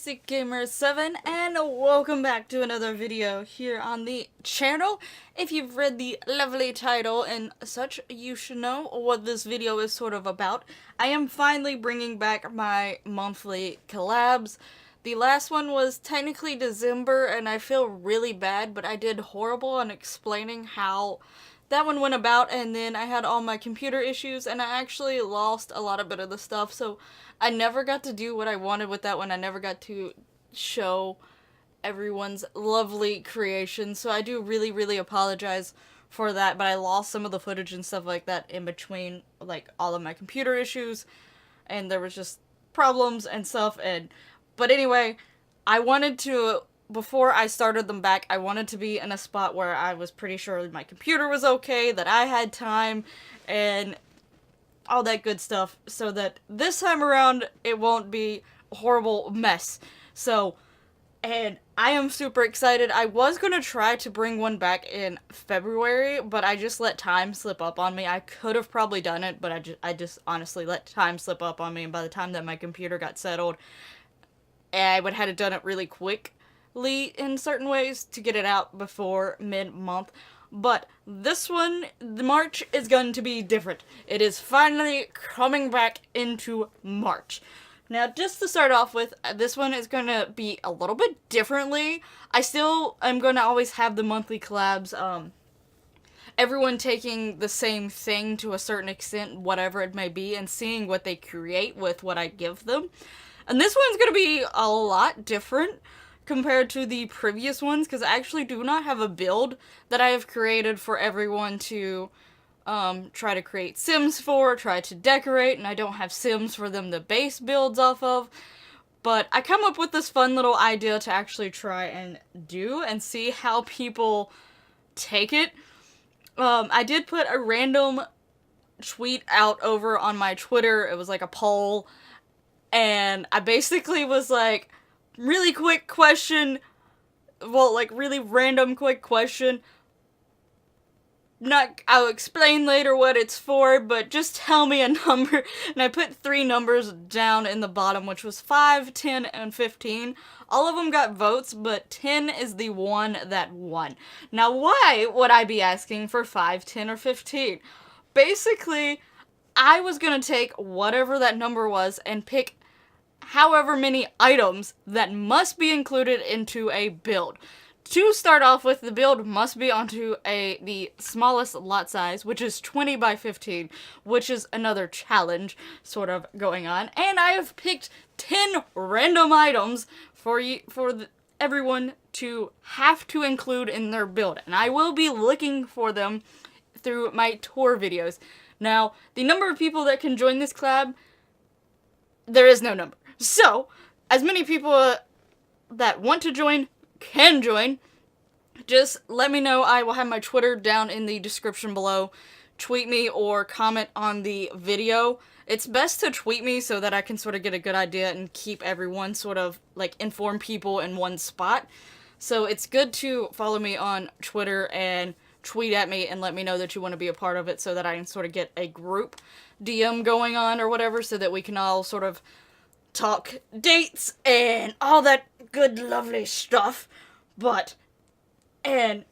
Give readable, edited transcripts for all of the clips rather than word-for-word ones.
Gamer7 and welcome back to another video here on the channel. If you've read the lovely title and such, you should know what this video is sort of about. I am finally bringing back my monthly collabs. The last one was technically December and I feel really bad, but I did horrible on explaining how that one went about, and then I had all my computer issues, and I actually lost a lot of bit of the stuff, so I never got to do what I wanted with that one. I never got to show everyone's lovely creation, so I do really apologize for that, but I lost some of the footage and stuff like that in between, like, all of my computer issues, and there was just problems and stuff, but anyway, I wanted to, before I started them back, I wanted to be in a spot where I was pretty sure my computer was okay, that I had time, and all that good stuff, so that this time around, it won't be a horrible mess. So, and I am super excited. I was gonna try to bring one back in February, but I just let time slip up on me. I could have probably done it, but I just honestly let time slip up on me, and by the time that my computer got settled, I would have done it really quick in certain ways to get it out before mid-month. But this one, the March, is going to be different. It is finally coming back into March. Now, just to start off with, this one is going to be a little bit differently. I still am going to always have the monthly collabs, everyone taking the same thing to a certain extent, whatever it may be, and seeing what they create with what I give them. And this one's going to be a lot different compared to the previous ones, because I actually do not have a build that I have created for everyone to try to create Sims for, try to decorate, and I don't have Sims for them to base builds off of. But I come up with this fun little idea to actually try and do and see how people take it. I did put a random tweet out over on my Twitter. It was like a poll, and I basically was like, really quick question, well, like, really random quick question. I'll explain later what it's for, but just tell me a number. And I put 3 numbers down in the bottom, which was 5, 10, and 15. All of them got votes, but 10 is the one that won. Now, why would I be asking for 5, 10, or 15? Basically, I was gonna take whatever that number was and pick however many items that must be included into a build. To start off with, the build must be onto the smallest lot size, which is 20 by 15, which is another challenge sort of going on. And I have picked 10 random items for everyone to have to include in their build, and I will be looking for them through my tour videos. Now, the number of people that can join this collab, there is no number. So, as many people that want to join can join. Just let me know. I will have my Twitter down in the description below. Tweet me or comment on the video. It's best to tweet me so that I can sort of get a good idea and keep everyone sort of, like, inform people in one spot. So it's good to follow me on Twitter and tweet at me and let me know that you want to be a part of it so that I can sort of get a group DM going on or whatever, so that we can all sort of talk dates and all that good lovely stuff. And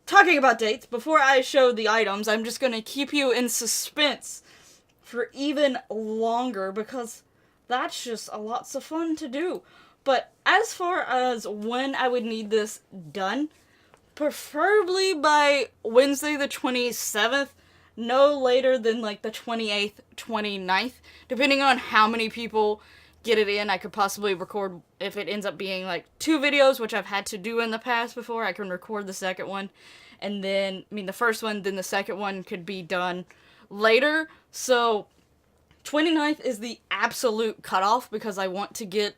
talking about dates, before I show the items, I'm just gonna keep you in suspense for even longer, because that's just a lots of fun to do. But as far as when I would need this done, preferably by Wednesday the 27th, no later than like the 28th, 29th, depending on how many people get it in. I could possibly record, if it ends up being like 2 videos, which I've had to do in the past before, I can record the second one, and then, the first one, then the second one could be done later. So 29th is the absolute cutoff, because I want to get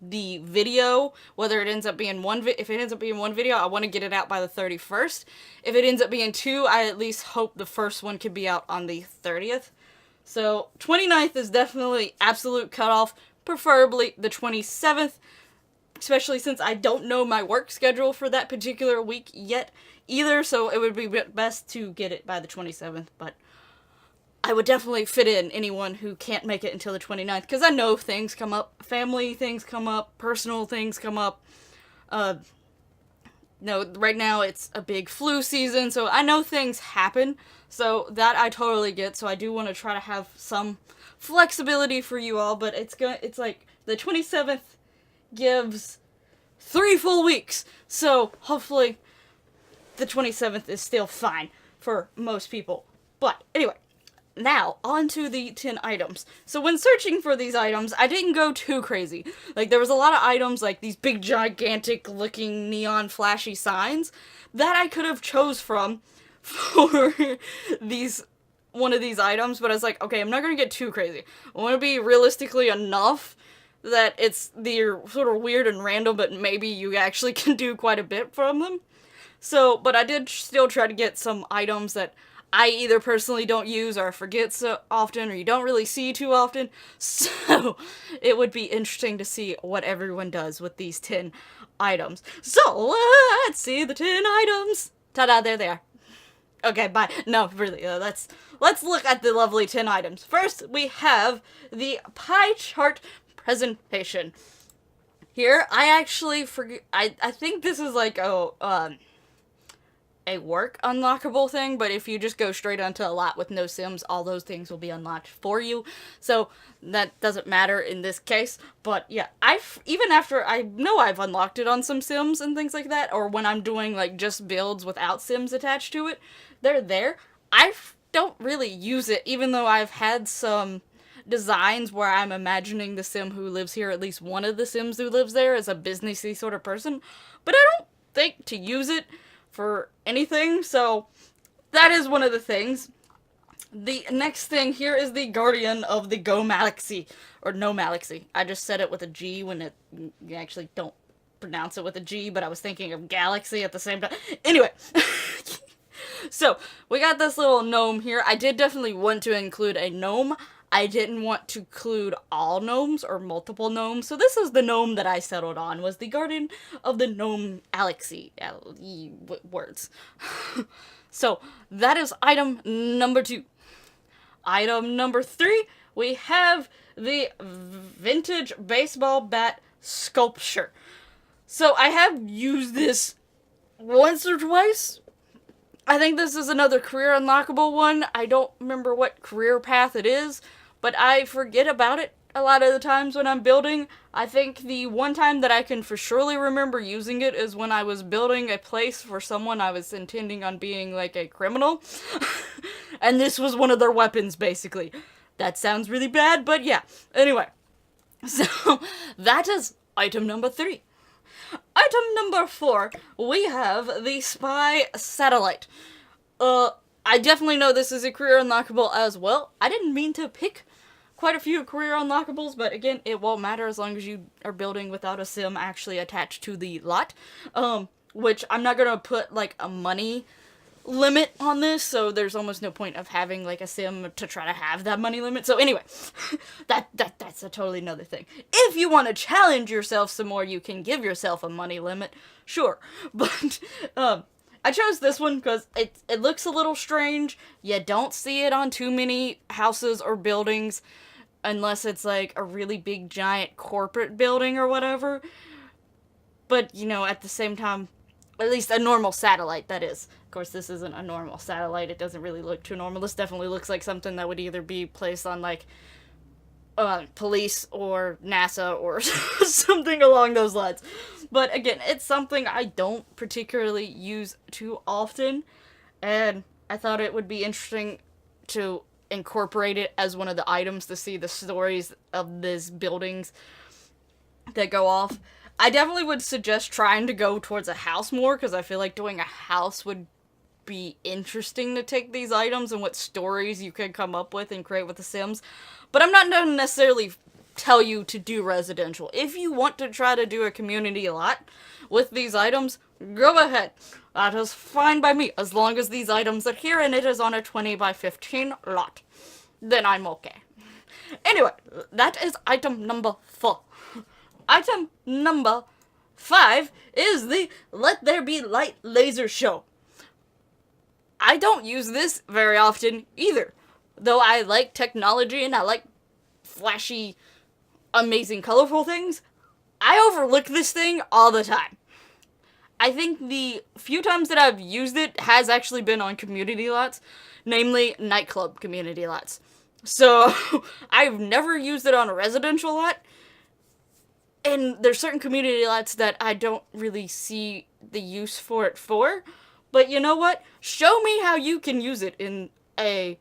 the video, whether it ends up being if it ends up being 1 video, I want to get it out by the 31st. If it ends up being 2, I at least hope the first one could be out on the 30th. So 29th is definitely absolute cutoff, preferably the 27th, especially since I don't know my work schedule for that particular week yet either, so it would be best to get it by the 27th. But I would definitely fit in anyone who can't make it until the 29th, because I know things come up, family things come up, personal things come up. No, right now it's a big flu season, so I know things happen, so that I totally get, so I do want to try to have some flexibility for you all, but it's like, the 27th gives 3 full weeks, so hopefully the 27th is still fine for most people. But anyway, now on to the 10 items. So when searching for these items, I didn't go too crazy. Like, there was a lot of items like these big gigantic looking neon flashy signs that I could have chose from for one of these items, but I was like, okay, I'm not gonna get too crazy. I want to be realistically enough that they're sort of weird and random, but maybe you actually can do quite a bit from them. So, but I did still try to get some items that I either personally don't use or forget so often, or you don't really see too often. So, it would be interesting to see what everyone does with these 10 items. So, let's see the 10 items. Ta-da, there they are. Okay, bye. No, really, let's look at the lovely 10 items. First, we have the pie chart presentation. Here, I actually forget, I think this is like a work unlockable thing, but if you just go straight onto a lot with no sims, all those things will be unlocked for you, so that doesn't matter in this case. But yeah, even after I know I've unlocked it on some sims and things like that, or when I'm doing like just builds without sims attached to it, they're there. I don't really use it, even though I've had some designs where I'm imagining the sim who lives here, at least one of the sims who lives there, is a businessy sort of person, but I don't think to use it for anything, so that is one of the things. The next thing here is the Guardian of the Galaxy, or No Galaxy. I just said it with a G when you actually don't pronounce it with a G, but I was thinking of Galaxy at the same time. Anyway, so we got this little gnome here. I did definitely want to include a gnome. I didn't want to include all gnomes or multiple gnomes, so this is the gnome that I settled on, was the Guardian of the Gnome Galaxy. Words. So, that is item number 2. Item number 3, we have the vintage baseball bat sculpture. So, I have used this once or twice. I think this is another career unlockable one. I don't remember what career path it is, but I forget about it a lot of the times when I'm building. I think the one time that I can for surely remember using it is when I was building a place for someone I was intending on being like a criminal. And this was one of their weapons, basically. That sounds really bad, but yeah. Anyway, so that is item number 3. Item number 4, we have the spy satellite. I definitely know this is a career unlockable as well. I didn't mean to pick quite a few career unlockables, but again, it won't matter as long as you are building without a sim actually attached to the lot. Which I'm not gonna put like a money limit on this, so there's almost no point of having like a sim to try to have that money limit. So anyway, that's a totally another thing. If you want to challenge yourself some more, you can give yourself a money limit, sure. But I chose this one because it looks a little strange. You don't see it on too many houses or buildings unless it's like a really big giant corporate building or whatever. But you know, at the same time, at least a normal satellite, that is. Of course, this isn't a normal satellite. It doesn't really look too normal. This definitely looks like something that would either be placed on, like, police or NASA or something along those lines. But again, it's something I don't particularly use too often, and I thought it would be interesting to incorporate it as one of the items to see the stories of these buildings that go off. I definitely would suggest trying to go towards a house more, because I feel like doing a house would be interesting to take these items and what stories you could come up with and create with the Sims. But I'm not going to necessarily tell you to do residential. If you want to try to do a community lot with these items, go ahead. That is fine by me, as long as these items are here and it is on a 20 by 15 lot. Then I'm okay. Anyway, that is item number 4. Item number 5 is the Let There Be Light laser show. I don't use this very often either, though I like technology and I like flashy, amazing, colorful things, I overlook this thing all the time. I think the few times that I've used it has actually been on community lots, namely nightclub community lots. So, I've never used it on a residential lot, and there's certain community lots that I don't really see the use for it for. But you know what? Show me how you can use it in a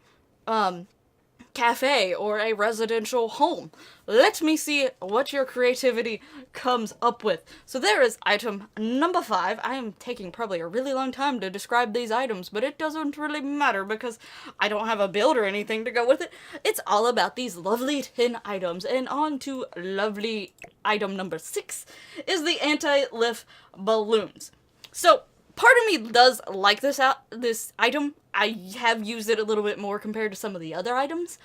cafe or a residential home. Let me see what your creativity comes up with. So there is item number 5. I am taking probably a really long time to describe these items, but it doesn't really matter because I don't have a build or anything to go with it. It's all about these lovely tin items. And on to lovely item number 6 is the anti-lift balloons. So part of me does like this item. I have used it a little bit more compared to some of the other items,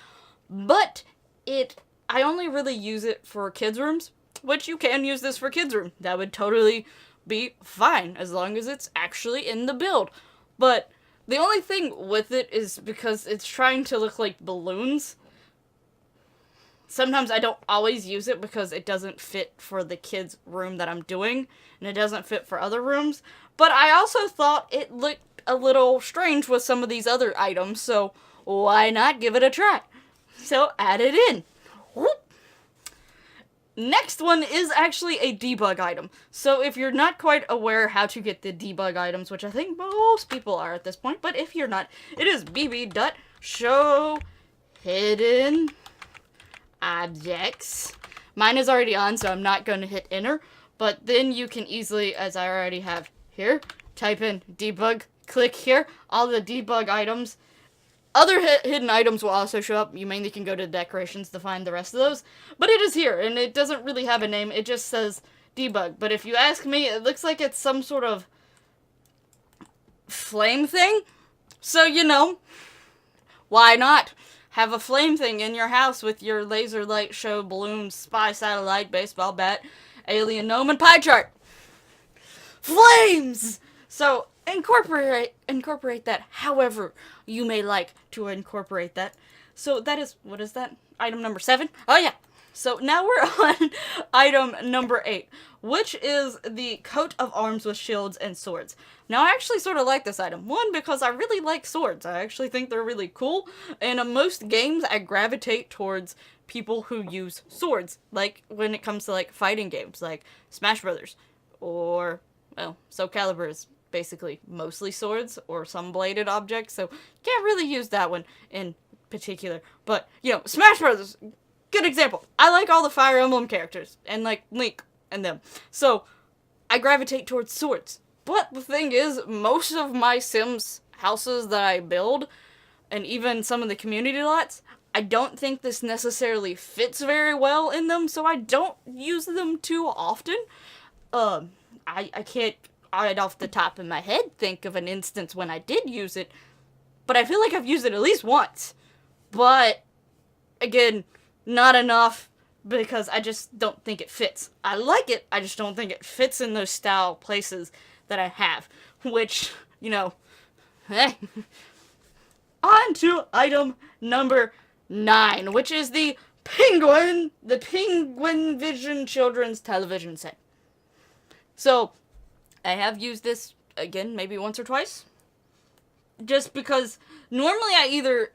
but I only really use it for kids' rooms, which you can use this for kids' room. That would totally be fine as long as it's actually in the build. But the only thing with it is because it's trying to look like balloons. Sometimes I don't always use it because it doesn't fit for the kids' room that I'm doing, and it doesn't fit for other rooms. But I also thought it looked a little strange with some of these other items, so why not give it a try? So add it in. Whoop. Next one is actually a debug item. So if you're not quite aware how to get the debug items, which I think most people are at this point, but if you're not, it is bb.show hidden objects. Mine is already on, so I'm not going to hit enter, but then you can easily, as I already have here, type in debug, click here, all the debug items. Other hidden items will also show up. You mainly can go to decorations to find the rest of those, but it is here, and it doesn't really have a name. It just says debug, but if you ask me, it looks like it's some sort of flame thing. So, you know, why not have a flame thing in your house with your laser light show, balloons, spy satellite, baseball bat, alien gnome, and pie chart? Flames! So incorporate that however you may like to incorporate that. So that is, what is that? Item number 7? Oh yeah. So now we're on item number 8, which is the coat of arms with shields and swords. Now I actually sort of like this item. One, because I really like swords. I actually think they're really cool. And in most games I gravitate towards people who use swords. Like when it comes to like fighting games like Smash Brothers or, well, Soul Calibur is basically mostly swords or some bladed objects, so can't really use that one in particular. But, you know, Smash Brothers, good example. I like all the Fire Emblem characters, and like Link and them. So, I gravitate towards swords. But the thing is, most of my Sims houses that I build, and even some of the community lots, I don't think this necessarily fits very well in them, so I don't use them too often. I can't right off the top of my head think of an instance when I did use it, but I feel like I've used it at least once. But, again, not enough, because I just don't think it fits. I like it, I just don't think it fits in those style places that I have, which, you know, eh. On to item number 9, which is the Penguin Vision Children's Television Set. So, I have used this, again, maybe once or twice. Just because normally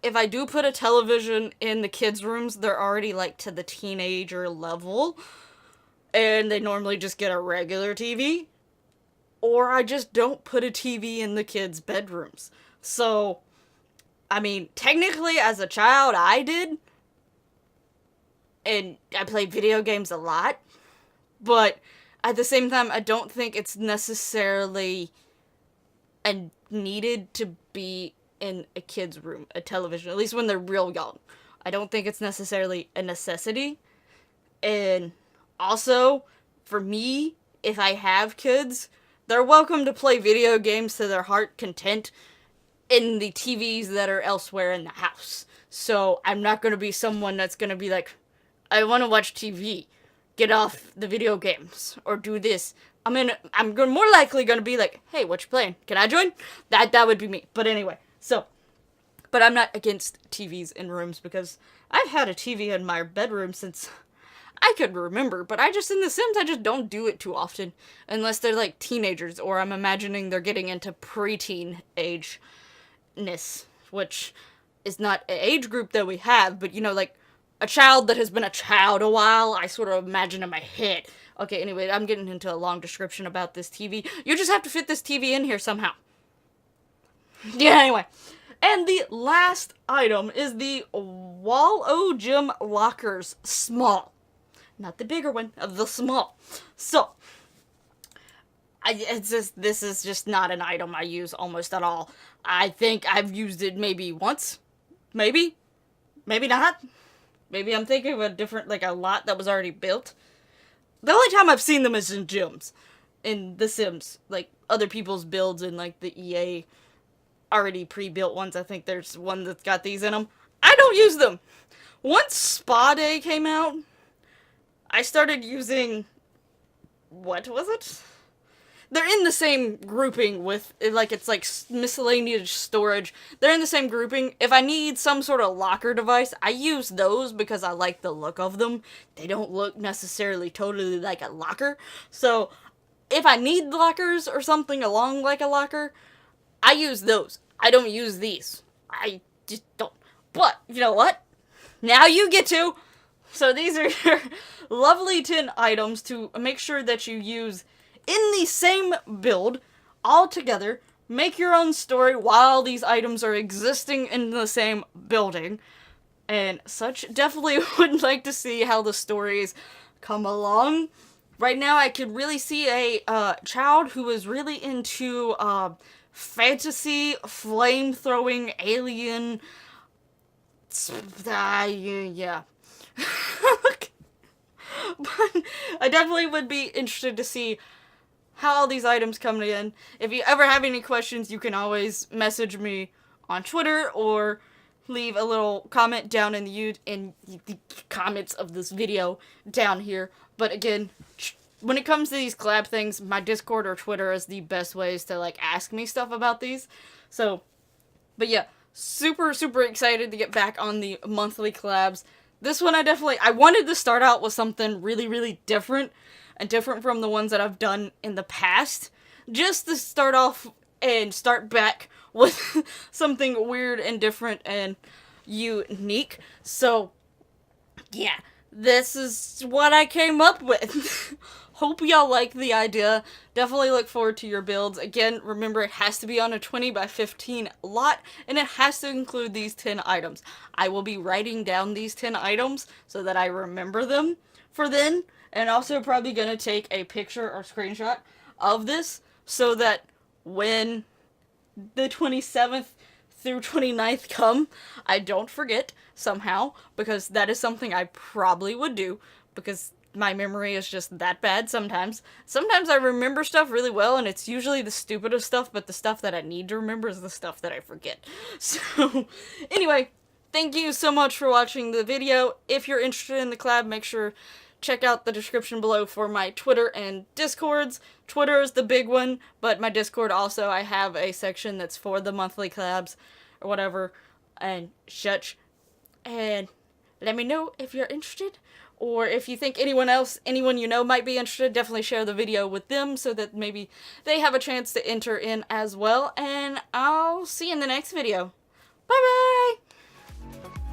if I do put a television in the kids' rooms, they're already, like, to the teenager level. And they normally just get a regular TV. Or I just don't put a TV in the kids' bedrooms. So, I mean, technically, as a child, I did. And I played video games a lot. But at the same time, I don't think it's necessarily needed to be in a kid's room, a television, at least when they're real young. I don't think it's necessarily a necessity. And also, for me, if I have kids, they're welcome to play video games to their heart content in the TVs that are elsewhere in the house. So I'm not going to be someone that's going to be like, I want to watch TV. Get off the video games, or do this. I'm more likely gonna be like, hey, what you playing? Can I join? That would be me. But anyway, so, But I'm not against TVs in rooms because I've had a TV in my bedroom since I could remember, but in The Sims, I just don't do it too often. Unless they're, like, teenagers, or I'm imagining they're getting into preteen age-ness, which is not an age group that we have, but, you know, like, a child that has been a child a while, I sort of imagine in my head. Okay, anyway, I'm getting into a long description about this TV. You just have to fit this TV in here somehow. Yeah, anyway. And the last item is the Wall-O Gym Lockers Small. Not the bigger one, the small. So, this is just not an item I use almost at all. I think I've used it maybe once. Maybe. Maybe not. Maybe I'm thinking of a different, like a lot that was already built. The only time I've seen them is in gyms. In The Sims. Like, other people's builds in, like, the EA already pre-built ones. I think there's one that's got these in them. I don't use them. Once Spa Day came out, I started using, what was it? They're in the same grouping with, like, it's like miscellaneous storage. They're in the same grouping. If I need some sort of locker device, I use those because I like the look of them. They don't look necessarily totally like a locker. So, if I need lockers or something along like a locker, I use those. I don't use these. I just don't. But, you know what? Now you get to. So these are your lovely 10 items to make sure that you use in the same build, all together. Make your own story while these items are existing in the same building. And such. Definitely would like to see how the stories come along. Right now I could really see a child who is really into fantasy, flame-throwing, alien... yeah. But I definitely would be interested to see how all these items come in. If you ever have any questions, you can always message me on Twitter or leave a little comment down in the comments of this video down here. But again, when it comes to these collab things, my Discord or Twitter is the best ways to, like, ask me stuff about these. So, but yeah, super, super excited to get back on the monthly collabs. This one I wanted to start out with something really, really different, and different from the ones that I've done in the past, just to start off and start back with something weird and different and unique. So, yeah, this is what I came up with. Hope y'all like the idea. Definitely look forward to your builds. Again, remember it has to be on a 20 by 15 lot, and it has to include these 10 items. I will be writing down these 10 items so that I remember them for then, and also probably gonna take a picture or screenshot of this so that when the 27th through 29th come, I don't forget somehow, because that is something I probably would do, because my memory is just that bad sometimes. Sometimes I remember stuff really well, and it's usually the stupidest stuff, but the stuff that I need to remember is the stuff that I forget. So, anyway, thank you so much for watching the video. If you're interested in the collab, make sure check out the description below for my Twitter and Discords. Twitter is the big one, but my Discord also, I have a section that's for the monthly collabs, or whatever, and such. And let me know if you're interested. Or if you think anyone you know might be interested, definitely share the video with them so that maybe they have a chance to enter in as well. And I'll see you in the next video. Bye-bye!